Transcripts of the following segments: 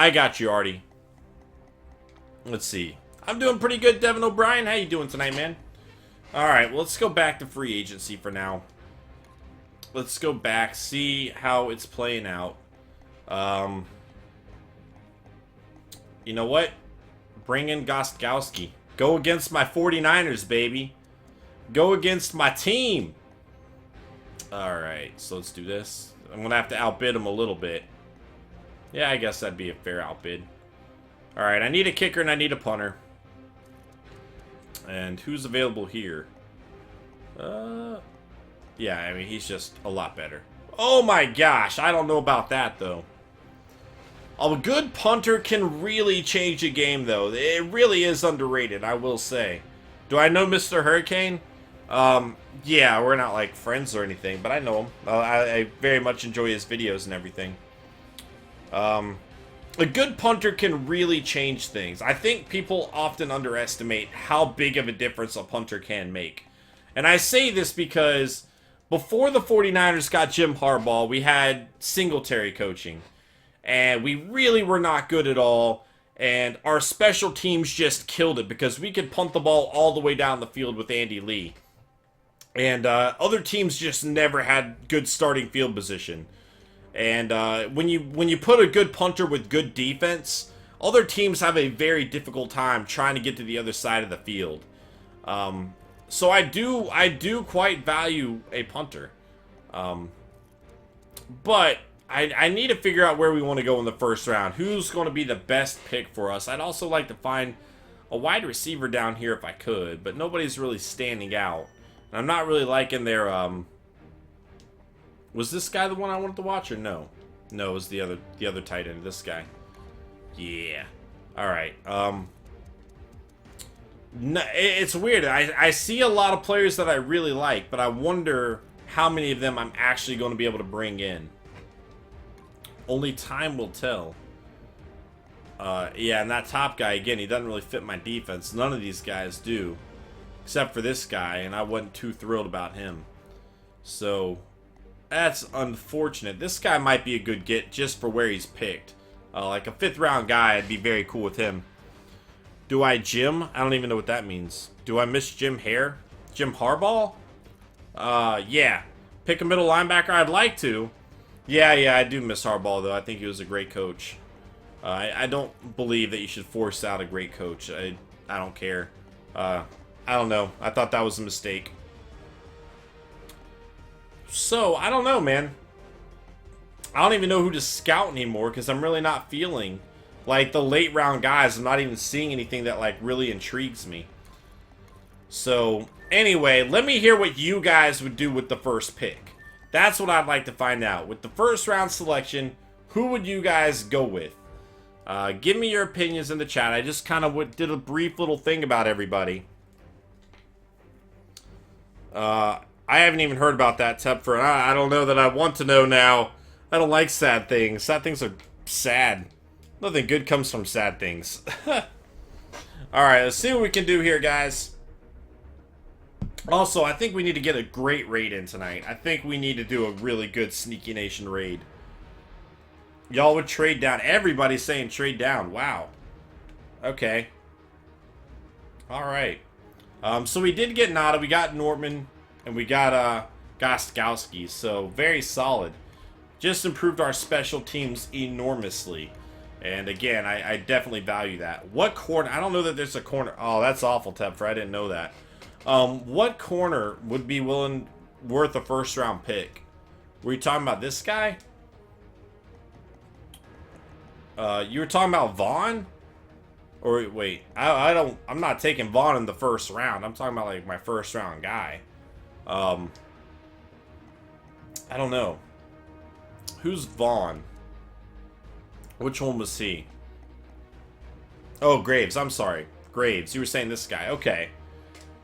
I got you, Artie. Let's see. I'm doing pretty good, Devin O'Brien. How you doing tonight, man? Alright, well, let's go back to free agency for now. Let's go back, see how it's playing out. You know what? Bring in Gostkowski. Go against my 49ers, baby. Go against my team. Alright, so let's do this. I'm going to have to outbid him a little bit. Yeah, I guess that'd be a fair outbid. Alright, I need a kicker and I need a punter. And who's available here? Yeah, I mean, he's just a lot better. Oh my gosh, I don't know about that, though. A good punter can really change a game, though. It really is underrated, I will say. Do I know Mr. Hurricane? Yeah, we're not, like, friends or anything, but I know him. I very much enjoy his videos and everything. A good punter can really change things. I think people often underestimate how big of a difference a punter can make. And I say this because before the 49ers got Jim Harbaugh, we had Singletary coaching. And we really were not good at all. And our special teams just killed it because we could punt the ball all the way down the field with Andy Lee. And other teams just never had good starting field position. And when you put a good punter with good defense, other teams have a very difficult time trying to get to the other side of the field. So I do quite value a punter. But I need to figure out where we want to go in the first round. Who's going to be the best pick for us? I'd also like to find a wide receiver down here if I could, but nobody's really standing out. And I'm not really liking their was this guy the one I wanted to watch or no? No, it was the other tight end, this guy. Yeah. Alright. No, it's weird. I see a lot of players that I really like, but I wonder how many of them I'm actually going to be able to bring in. Only time will tell. Yeah, and that top guy, again, he doesn't really fit my defense. None of these guys do. Except for this guy, and I wasn't too thrilled about him. So, that's unfortunate. This guy might be a good get just for where he's picked. Like a 5th round guy, I'd be very cool with him. Do I Jim? I don't even know what that means. Do I miss Jim Hare? Jim Harbaugh? Yeah. Pick a middle linebacker? I'd like to. Yeah, I do miss Harbaugh, though. I think he was a great coach. I don't believe that you should force out a great coach. I don't care. I don't know. I thought that was a mistake. So, I don't know, man. I don't even know who to scout anymore because I'm really not feeling like the late round guys. I'm not even seeing anything that like really intrigues me. So, anyway, let me hear what you guys would do with the first pick. That's what I'd like to find out. With the first round selection, who would you guys go with? Give me your opinions in the chat. I just kind of did a brief little thing about everybody. I haven't even heard about that, Tepfer. I don't know that I want to know now. I don't like sad things. Sad things are sad. Nothing good comes from sad things. Alright, let's see what we can do here, guys. Also, I think we need to get a great raid in tonight. I think we need to do a really good Sneaky Nation raid. Y'all would trade down. Everybody's saying trade down. Wow. Okay. Alright. So we did get Nada, we got Nortman, and we got Gostkowski, so very solid. Just improved our special teams enormously. And again, I definitely value that. What corner? I don't know that there's a corner. Oh, that's awful, Tepfer. I didn't know that. What corner would be worth a first round pick? Were you talking about this guy? You were talking about Vaughn? Or wait, I'm not taking Vaughn in the first round. I'm talking about like my first round guy. I don't know. Who's Vaughn? Which one was he? Oh, Graves. I'm sorry. Graves. You were saying this guy. Okay.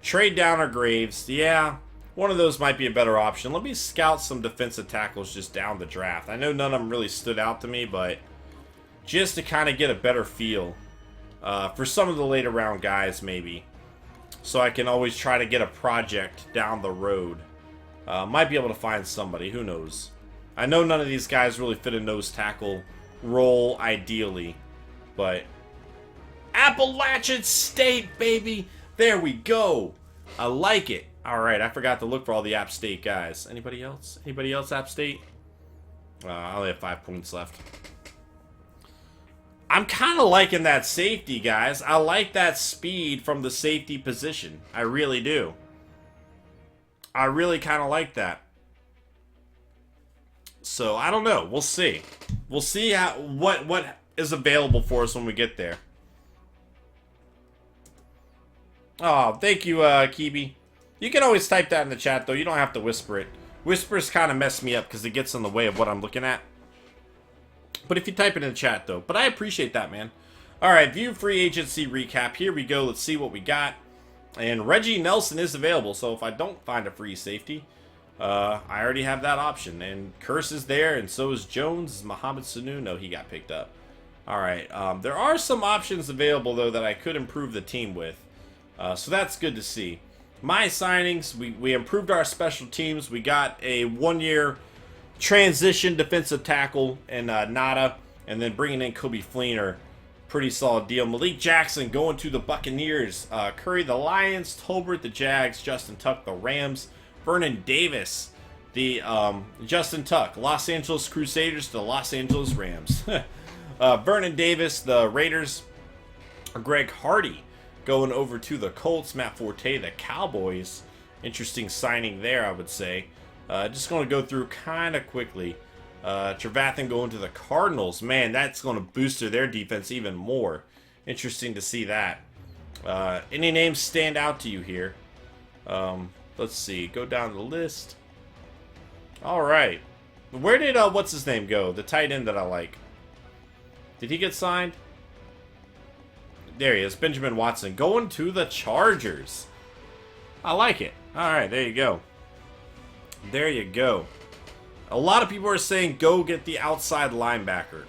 Trade down or Graves. Yeah. One of those might be a better option. Let me scout some defensive tackles just down the draft. I know none of them really stood out to me, but just to kind of get a better feel. For some of the later round guys, maybe. So I can always try to get a project down the road. Might be able to find somebody. Who knows? I know none of these guys really fit a nose tackle role ideally. But Appalachian State, baby. There we go. I like it. All right, I forgot to look for all the App State guys. Anybody else? Anybody else App State? I only have 5 points left. I'm kind of liking that safety, guys. I like that speed from the safety position. I really do. I really kind of like that. So, I don't know. We'll see. We'll see how what is available for us when we get there. Oh, thank you, Kibi. You can always type that in the chat, though. You don't have to whisper it. Whispers kind of mess me up because it gets in the way of what I'm looking at. But if you type it in the chat, though. But I appreciate that, man. Alright, view free agency recap. Here we go. Let's see what we got. And Reggie Nelson is available. So if I don't find a free safety, I already have that option. And Curse is there, and so is Jones. Is Mohamed Sanu? No, he got picked up. Alright, there are some options available, though, that I could improve the team with. So that's good to see. My signings, we improved our special teams. We got a 1-year transition defensive tackle and Nada, and then bringing in Kobe Fleener, pretty solid deal. Malik Jackson going to the Buccaneers, Curry the Lions, Tolbert the Jags, Justin Tuck the Rams, Vernon Davis the Justin Tuck Los Angeles Crusaders to the Los Angeles Rams. Vernon Davis the Raiders, Greg Hardy going over to the Colts, Matt Forte the Cowboys. Interesting signing there, I would say. Just going to go through kind of quickly. Trevathan going to the Cardinals. Man, that's going to boost their defense even more. Interesting to see that. Any names stand out to you here? Let's see. Go down the list. All right. Where did, what's his name go? The tight end that I like. Did he get signed? There he is. Benjamin Watson going to the Chargers. I like it. All right, there you go. There you go. A lot of people are saying go get the outside linebacker.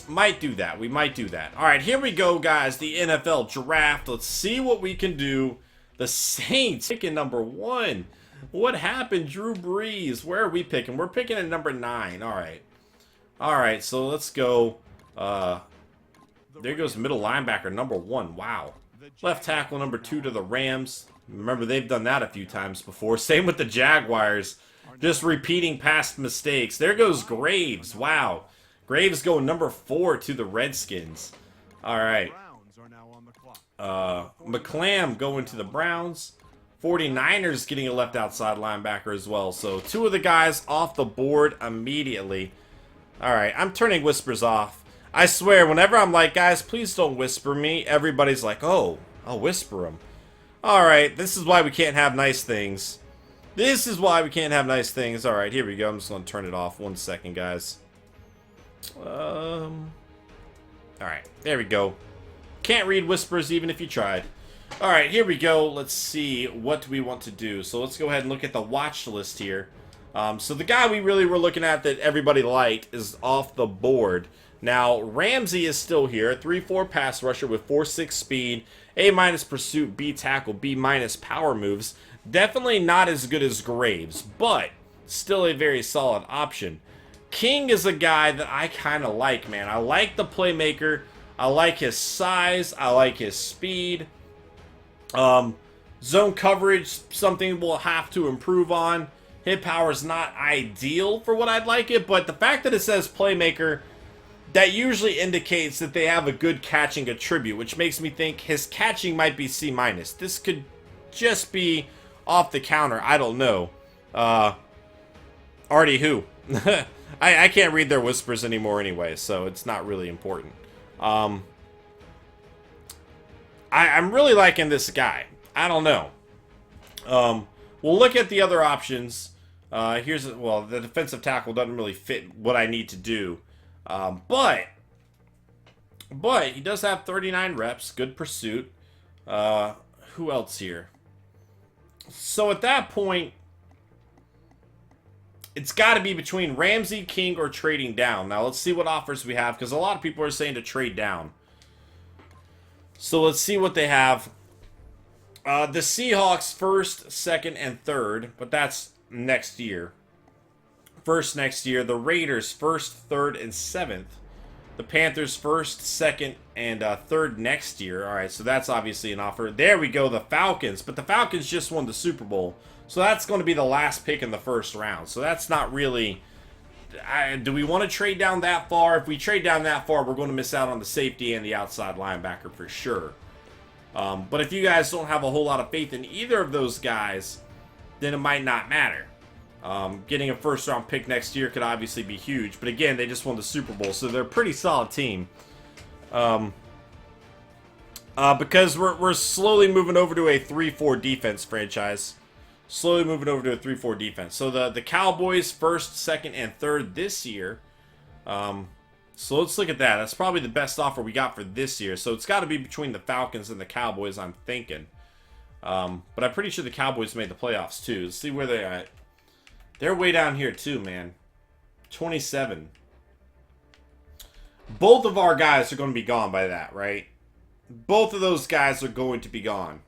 Might do that. We might do that. All right, here we go, guys. The NFL draft. Let's see what we can do. The Saints picking number 1. What happened, Drew Brees? Where are we picking? We're picking at number 9. All right. All right, so let's go. There goes middle linebacker, number 1. Wow. Left tackle, number 2 to the Rams. Remember, they've done that a few times before. Same with the Jaguars. Just repeating past mistakes. There goes Graves. Wow. Graves going number 4 to the Redskins. All right. McClam going to the Browns. 49ers getting a left outside linebacker as well. So 2 of the guys off the board immediately. All right. I'm turning whispers off. I swear, whenever I'm like, guys, please don't whisper me, everybody's like, oh, I'll whisper them. Alright, this is why we can't have nice things. This is why we can't have nice things. Alright, here we go. I'm just going to turn it off. 1 second, guys. Alright, there we go. Can't read whispers even if you tried. Alright, here we go. Let's see what we want to do. So let's go ahead and look at the watch list here. So the guy we really were looking at that everybody liked is off the board. Now, Ramsey is still here. 3-4 pass rusher with 4.6 speed. A- pursuit, B tackle, B- power moves. Definitely not as good as Graves, but still a very solid option. King is a guy that I kind of like, man. I like the playmaker. I like his size. I like his speed. Zone coverage, something we'll have to improve on. Hit power is not ideal for what I'd like it, but the fact that it says playmaker, that usually indicates that they have a good catching attribute, which makes me think his catching might be C-. This could just be off the counter. I don't know. Artie who? I can't read their whispers anymore anyway, so it's not really important. I'm really liking this guy. I don't know. We'll look at the other options. Well, the defensive tackle doesn't really fit what I need to do. But he does have 39 reps, good pursuit. Who else here? So at that point, it's got to be between Ramsey, King, or trading down. Now let's see what offers we have, because a lot of people are saying to trade down. So let's see what they have. The Seahawks first, second, and third, but that's next year. First next year. The Raiders first, third, and seventh. The Panthers first, second, and third next year. All right, so that's obviously an offer. There we go, the Falcons. But the Falcons just won the Super Bowl. So that's going to be the last pick in the first round. So that's not really... do we want to trade down that far? If we trade down that far, we're going to miss out on the safety and the outside linebacker for sure. But if you guys don't have a whole lot of faith in either of those guys, then it might not matter. Getting a first-round pick next year could obviously be huge. But again, they just won the Super Bowl, so they're a pretty solid team. Because we're slowly moving over to a 3-4 defense franchise. Slowly moving over to a 3-4 defense. So the Cowboys first, second, and third this year. So let's look at that. That's probably the best offer we got for this year. So it's got to be between the Falcons and the Cowboys, I'm thinking. But I'm pretty sure the Cowboys made the playoffs too. Let's see where they're at. They're way down here too, man. 27. Both of our guys are going to be gone by that, right? Both of those guys are going to be gone.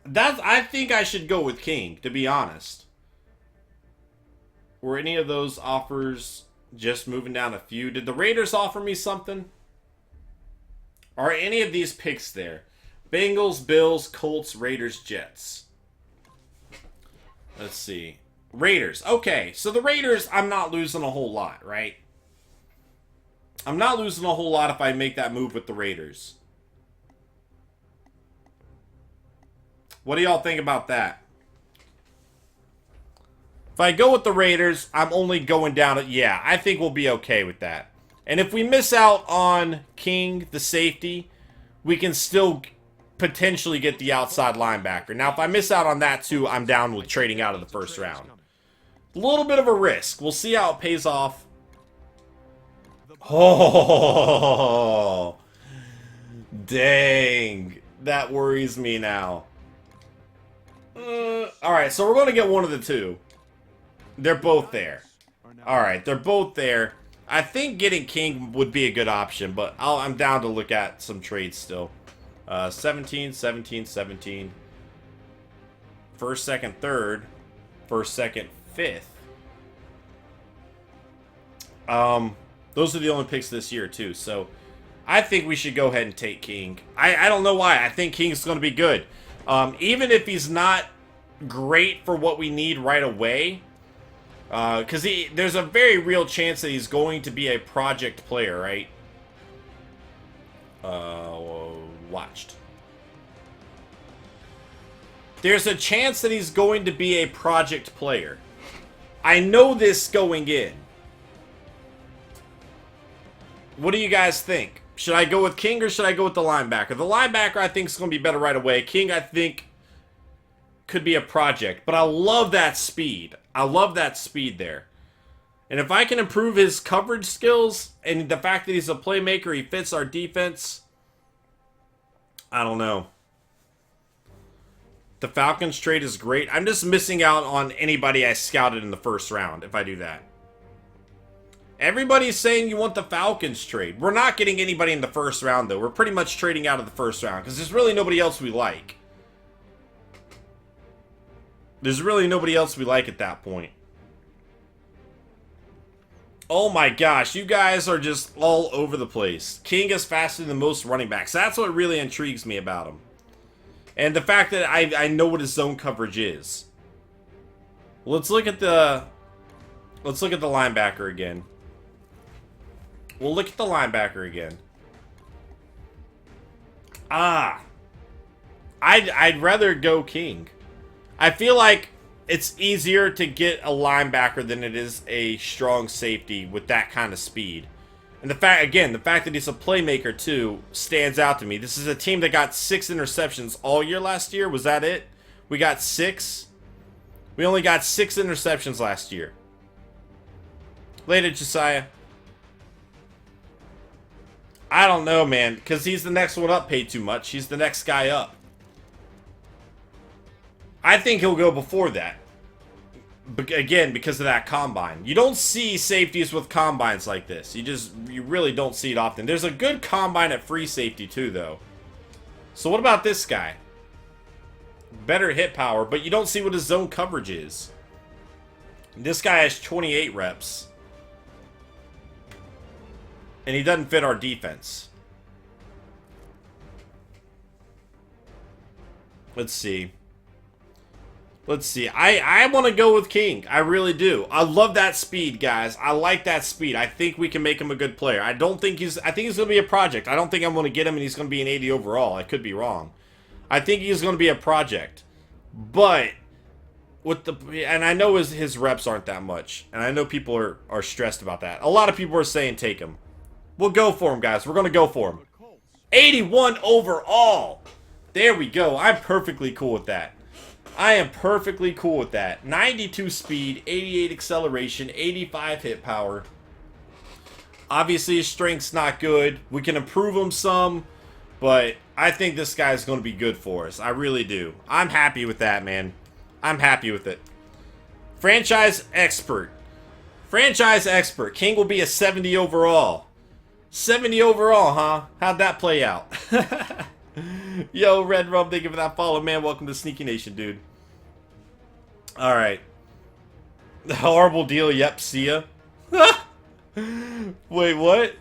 I think I should go with King, to be honest. Were any of those offers just moving down a few? Did the Raiders offer me something? Are any of these picks there? Bengals, Bills, Colts, Raiders, Jets. Let's see. Raiders. Okay, so the Raiders, I'm not losing a whole lot, right? I'm not losing a whole lot if I make that move with the Raiders. What do y'all think about that? If I go with the Raiders, I'm only going down at... Yeah, I think we'll be okay with that. And if we miss out on King, the safety, we can still potentially get the outside linebacker. Now, if I miss out on that too, I'm down with trading out of the first round. A little bit of a risk. We'll see how it pays off. Oh, dang. That worries me now. Alright, so we're going to get one of the two. They're both there. Alright, they're both there. I think getting King would be a good option, but I'm down to look at some trades still. 17, 17, 17. First, second, third. First, second, fifth. Those are the only picks this year, too. So, I think we should go ahead and take King. I don't know why. I think King's going to be good. Even if he's not great for what we need right away, because there's a very real chance that he's going to be a project player, right? Watched. There's a chance that he's going to be a project player. I know this going in. What do you guys think? Should I go with King or should I go with the linebacker? The linebacker I think is going to be better right away. King I think could be a project. But I love that speed. I love that speed there. And if I can improve his coverage skills and the fact that he's a playmaker, he fits our defense, I don't know. The Falcons trade is great. I'm just missing out on anybody I scouted in the first round if I do that. Everybody's saying you want the Falcons trade. We're not getting anybody in the first round, though. We're pretty much trading out of the first round because there's really nobody else we like. There's really nobody else we like at that point. Oh my gosh, you guys are just all over the place. King is faster than most running backs. That's what really intrigues me about him. And the fact that I know what his zone coverage is. Let's look at the linebacker again. We'll look at the linebacker again. I'd rather go King. I feel like it's easier to get a linebacker than it is a strong safety with that kind of speed. And the fact that he's a playmaker too stands out to me. This is a team that got 6 interceptions all year last year. Was that it? We got 6? We only got 6 interceptions last year. Later, Josiah. I don't know, man, because he's the next one up paid too much. He's the next guy up. I think he'll go before that. Again, because of that combine. You don't see safeties with combines like this. You really don't see it often. There's a good combine at free safety too, though. So what about this guy? Better hit power, but you don't see what his zone coverage is. This guy has 28 reps. And he doesn't fit our defense. Let's see. Let's see. I want to go with King. I really do. I love that speed, guys. I like that speed. I think we can make him a good player. I think he's going to be a project. I don't think I'm going to get him and he's going to be an 80 overall. I could be wrong. I think he's going to be a project. But with and I know his reps aren't that much. And I know people are stressed about that. A lot of people are saying take him. We'll go for him, guys. We're going to go for him. 81 overall. There we go. I'm perfectly cool with that. I am perfectly cool with that. 92 speed, 88 acceleration, 85 hit power. Obviously, his strength's not good. We can improve him some, but I think this guy's going to be good for us. I really do. I'm happy with that, man. I'm happy with it. Franchise expert. Franchise expert. King will be a 70 overall. 70 overall, huh? How'd that play out? Yo, Red Rum, thank you for that follow, man. Welcome to Sneaky Nation, dude. Alright. Horrible deal, yep, see ya. Wait, what?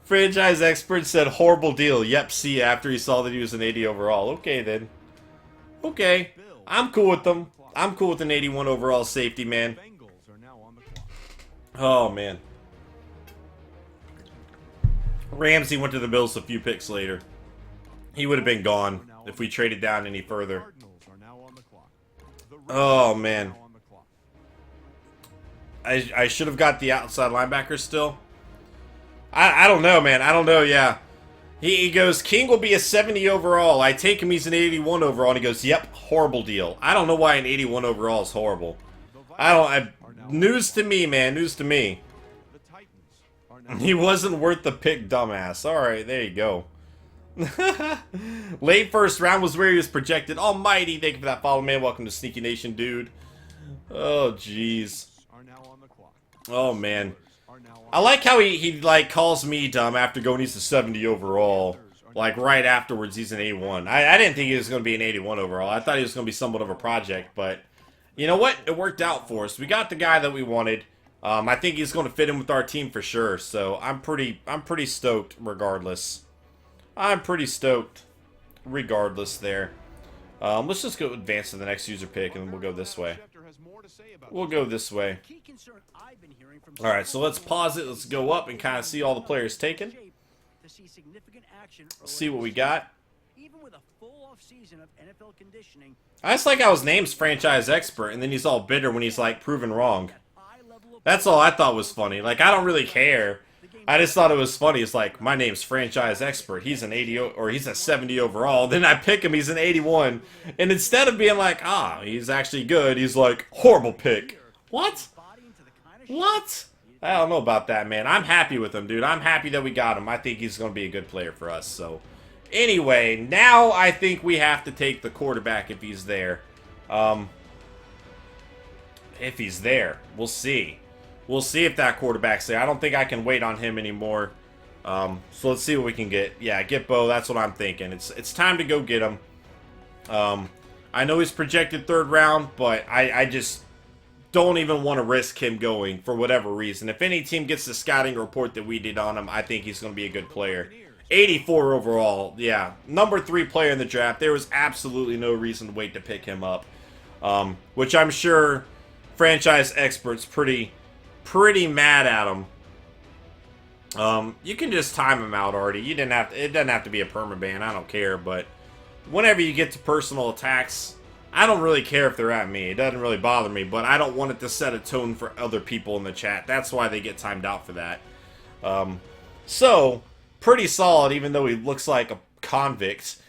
Franchise expert said horrible deal, yep, see ya, after he saw that he was an 80 overall. Okay, then. Okay. I'm cool with them. I'm cool with an 81 overall safety, man. Oh, man. Ramsey went to the Bills a few picks later. He would have been gone if we traded down any further. Oh, man. I should have got the outside linebacker still. I don't know, man. I don't know, yeah. He goes, King will be a 70 overall. I take him, he's an 81 overall. And he goes, yep, horrible deal. I don't know why an 81 overall is horrible. News to me, man. News to me. He wasn't worth the pick, dumbass. Alright, there you go. Late first round was where he was projected. Almighty, thank you for that follow, man. Welcome to Sneaky Nation, dude. Oh, jeez. Oh, man. I like how he like, calls me dumb after going he's a 70 overall. Like, right afterwards, he's an 81. I didn't think he was going to be an 81 overall. I thought he was going to be somewhat of a project, but you know what? It worked out for us. We got the guy that we wanted. I think he's going to fit in with our team for sure, so I'm pretty stoked regardless. I'm pretty stoked regardless there. Let's just go advance to the next user pick, and we'll go this way. We'll go this way. Alright, so let's pause it. Let's go up and kind of see all the players taken. See what we got. I just like how his name's Franchise Expert, and then he's all bitter when he's, like, proven wrong. That's all I thought was funny. Like, I don't really care. I just thought it was funny. It's like, my name's Franchise Expert. He's an 80, or he's a 70 overall. Then I pick him, he's an 81. And instead of being like, he's actually good, he's like, horrible pick. What? What? I don't know about that, man. I'm happy with him, dude. I'm happy that we got him. I think he's going to be a good player for us. So, anyway, now I think we have to take the quarterback if he's there. If he's there. We'll see. We'll see if that quarterback's there. I don't think I can wait on him anymore. So let's see what we can get. Yeah, get Bo. That's what I'm thinking. It's time to go get him. I know he's projected third round, but I just don't even want to risk him going for whatever reason. If any team gets the scouting report that we did on him, I think he's going to be a good player. 84 overall. Yeah, number 3 player in the draft. There was absolutely no reason to wait to pick him up. Which I'm sure Franchise Expert's pretty mad at him. You can just time him out already. It doesn't have to be a permaban. I don't care, but whenever you get to personal attacks, I don't really care if they're at me. It doesn't really bother me, but I don't want it to set a tone for other people in the chat. That's why they get timed out for that. So, pretty solid, even though he looks like a convict.